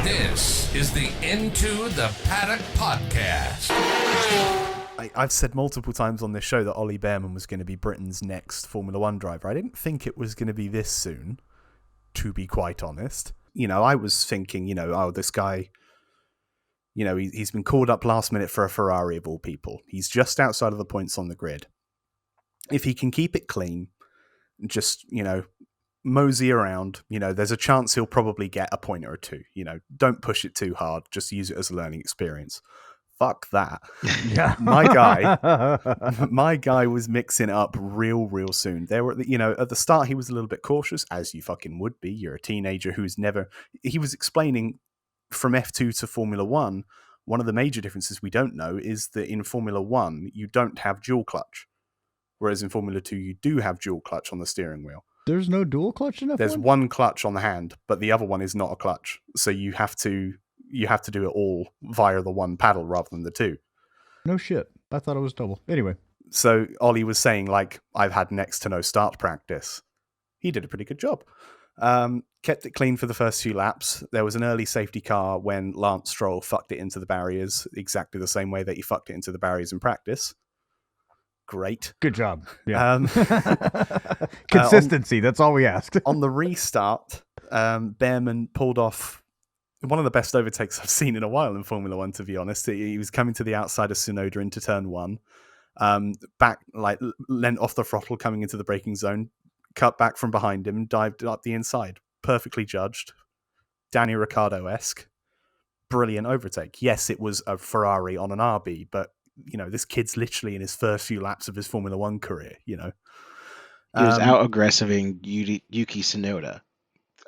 This is the Into The Paddock Podcast. I've said multiple times on this show that Ollie Bearman was going to be Britain's next Formula One driver. I didn't think it was going to be this soon, to be quite honest. You know, I was thinking, this guy, he's been called up last minute for a Ferrari of all people. He's just outside of the points on the grid. If he can keep it clean, just, mosey around, there's a chance he'll probably get a point or two. Don't push it too hard. Just use it as a learning experience. Fuck that. Yeah. My guy was mixing it up real soon. There were, at the start he was a little bit cautious, as you fucking would be. You're a teenager he was explaining from F2 to Formula One. One of the major differences we don't know is that in Formula One, you don't have dual clutch. Whereas in Formula 2, you do have dual clutch on the steering wheel. There's no dual clutch in F1? There's one clutch on the hand, but the other one is not a clutch. So you have to do it all via the one paddle rather than the two. No shit. I thought it was double. Anyway. So Ollie was saying, I've had next to no start practice. He did a pretty good job. Kept it clean for the first few laps. There was an early safety car when Lance Stroll fucked it into the barriers exactly the same way that he fucked it into the barriers in practice. Great. Good job. Yeah. Consistency, that's all we asked. On the restart, Bearman pulled off one of the best overtakes I've seen in a while in Formula One, to be honest. He was coming to the outside of Tsunoda into turn one, leant off the throttle coming into the braking zone, cut back from behind him, dived up the inside. Perfectly judged. Danny Ricciardo-esque. Brilliant overtake. Yes, it was a Ferrari on an RB, but this kid's literally in his first few laps of his Formula One career, He was out-aggressiving Yuki Tsunoda,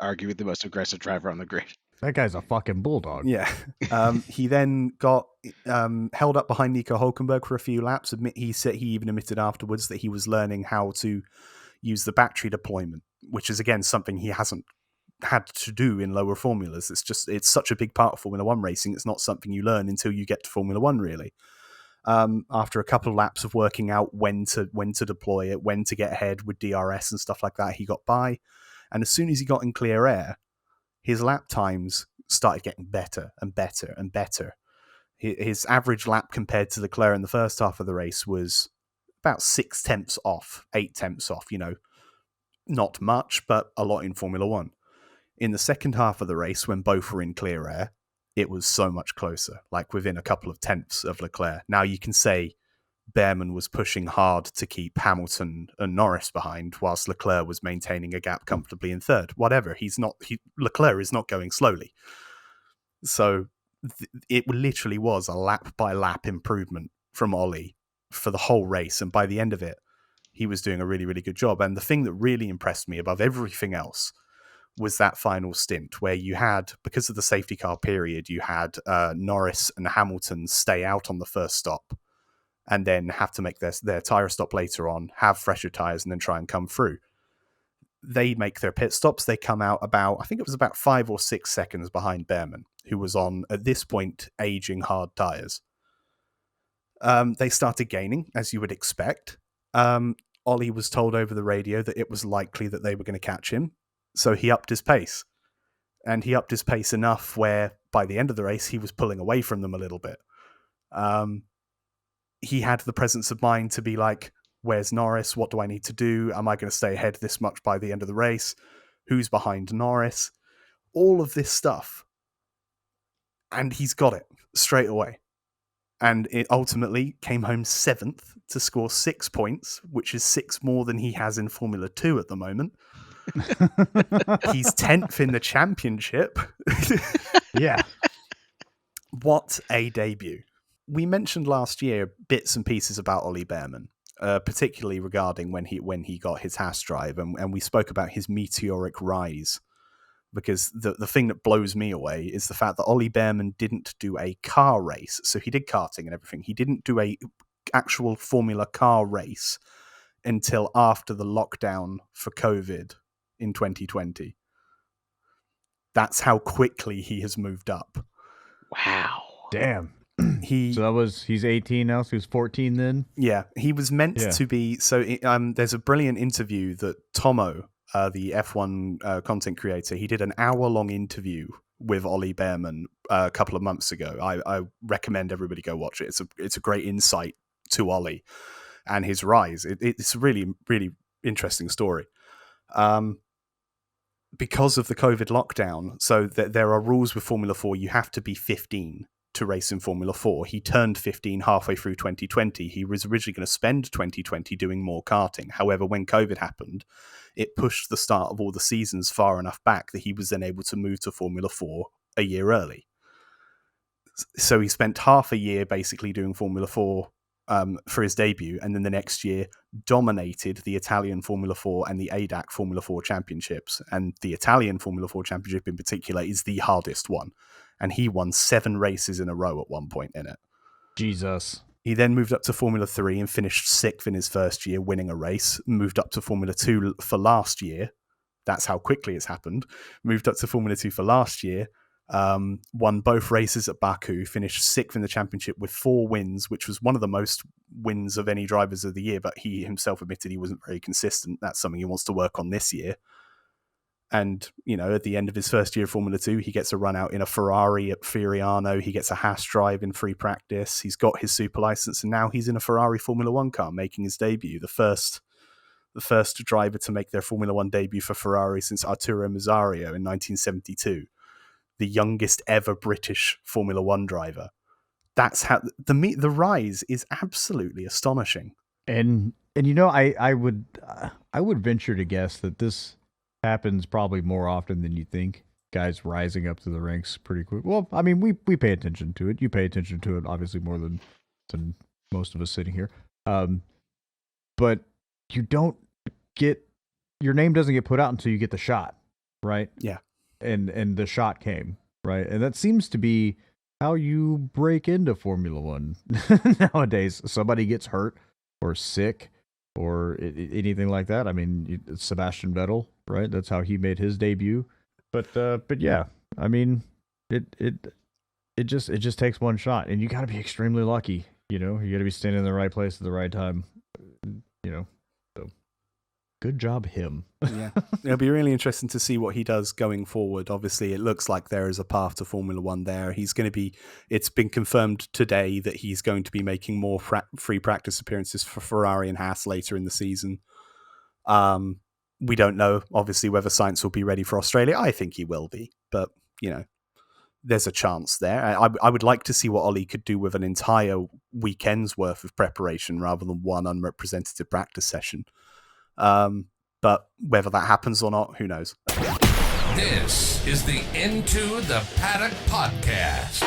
arguably the most aggressive driver on the grid. That guy's a fucking bulldog. Yeah. He then got held up behind Nico Hülkenberg for a few laps. He even admitted afterwards that he was learning how to use the battery deployment, which is, again, something he hasn't had to do in lower formulas. It's such a big part of Formula One racing. It's not something you learn until you get to Formula One, really. After a couple of laps of working out when to deploy it, when to get ahead with DRS and stuff like that, he got by. And as soon as he got in clear air, his lap times started getting better and better and better. His average lap compared to Leclerc in the first half of the race was about 6 tenths off, 8 tenths off, not much, but a lot in Formula One. In the second half of the race, when both were in clear air, it was so much closer, within a couple of tenths of Leclerc. Now you can say Bearman was pushing hard to keep Hamilton and Norris behind, whilst Leclerc was maintaining a gap comfortably in third. Whatever, Leclerc is not going slowly. So it literally was a lap-by-lap improvement from Ollie for the whole race, and by the end of it, he was doing a really, really good job. And the thing that really impressed me above everything else was that final stint where you had, because of the safety car period, you had Norris and Hamilton stay out on the first stop and then have to make their tyre stop later on, have fresher tyres, and then try and come through. They make their pit stops. They come out about 5 or 6 seconds behind Bearman, who was on, at this point, aging hard tyres. They started gaining, as you would expect. Ollie was told over the radio that it was likely that they were going to catch him. So he upped his pace. And he upped his pace enough where by the end of the race, he was pulling away from them a little bit. He had the presence of mind to be like, where's Norris? What do I need to do? Am I going to stay ahead this much by the end of the race? Who's behind Norris? All of this stuff. And he's got it straight away. And it ultimately came home 7th to score 6 points, which is 6 more than he has in Formula 2 at the moment. He's 10th in the championship. Yeah. What a debut. We mentioned last year bits and pieces about Ollie Bearman, particularly regarding when he got his Haas drive, and we spoke about his meteoric rise. Because the thing that blows me away is the fact that Ollie Bearman didn't do a car race. So he did karting and everything. He didn't do a actual Formula car race until after the lockdown for COVID in 2020. That's how quickly he has moved up. Wow. Damn. He's 18 now, so he was 14 then? Yeah, he was meant to be. So there's a brilliant interview that Tomo, the F1 content creator, he did an hour-long interview with Ollie Bearman a couple of months ago. I recommend everybody go watch it. It's a great insight to Ollie and his rise. It's a really, really interesting story. Because of the COVID lockdown, so that there are rules with Formula 4, you have to be 15 to race in Formula 4. He turned 15 halfway through 2020. He was originally going to spend 2020 doing more karting. However, when COVID happened, it pushed the start of all the seasons far enough back that he was then able to move to Formula 4 a year early. So he spent half a year basically doing Formula 4 for his debut, and then the next year dominated the Italian Formula 4 and the ADAC Formula 4 championships. And the Italian Formula 4 championship in particular is the hardest one. And he won 7 races in a row at one point in it. Jesus. He then moved up to Formula 3 and finished 6th in his first year, winning a race. Moved up to Formula 2 for last year. That's how quickly it's happened. Moved up to Formula 2 for last year. Won both races at Baku, finished 6th in the championship with 4 wins, which was one of the most wins of any drivers of the year, but he himself admitted he wasn't very consistent. That's something he wants to work on this year. And, you know, at the end of his first year of Formula 2, he gets a run out in a Ferrari at Fioriano. He gets a Haas drive in free practice. He's got his super license, and now he's in a Ferrari Formula 1 car making his debut. The first driver to make their Formula 1 debut for Ferrari since Arturo Mazzario in 1972. The youngest ever British Formula 1 driver. That's how the rise is absolutely astonishing. And you know, I would venture to guess that this happens probably more often than you think. Guys rising up to the ranks pretty quick. Well, I mean, we pay attention to it. You pay attention to it obviously more than most of us sitting here. But you don't get, your name doesn't get put out until you get the shot, right? Yeah. And the shot came, right? And that seems to be how you break into Formula 1 nowadays. Somebody gets hurt or sick or anything like that. I mean, Sebastian Vettel, right? That's how he made his debut. But yeah, I mean, it just takes one shot, and you got to be extremely lucky. You know, you got to be standing in the right place at the right time. You know, so good job, him. Yeah, it'll be really interesting to see what he does going forward. Obviously, it looks like there is a path to Formula 1 there. He's going to be, it's been confirmed today that he's going to be making more free practice appearances for Ferrari and Haas later in the season. We don't know, obviously, whether Sainz will be ready for Australia. I think he will be, but, you know, there's a chance there. I would like to see what Ollie could do with an entire weekend's worth of preparation rather than one unrepresentative practice session. But whether that happens or not, who knows? This is the Into the Paddock Podcast.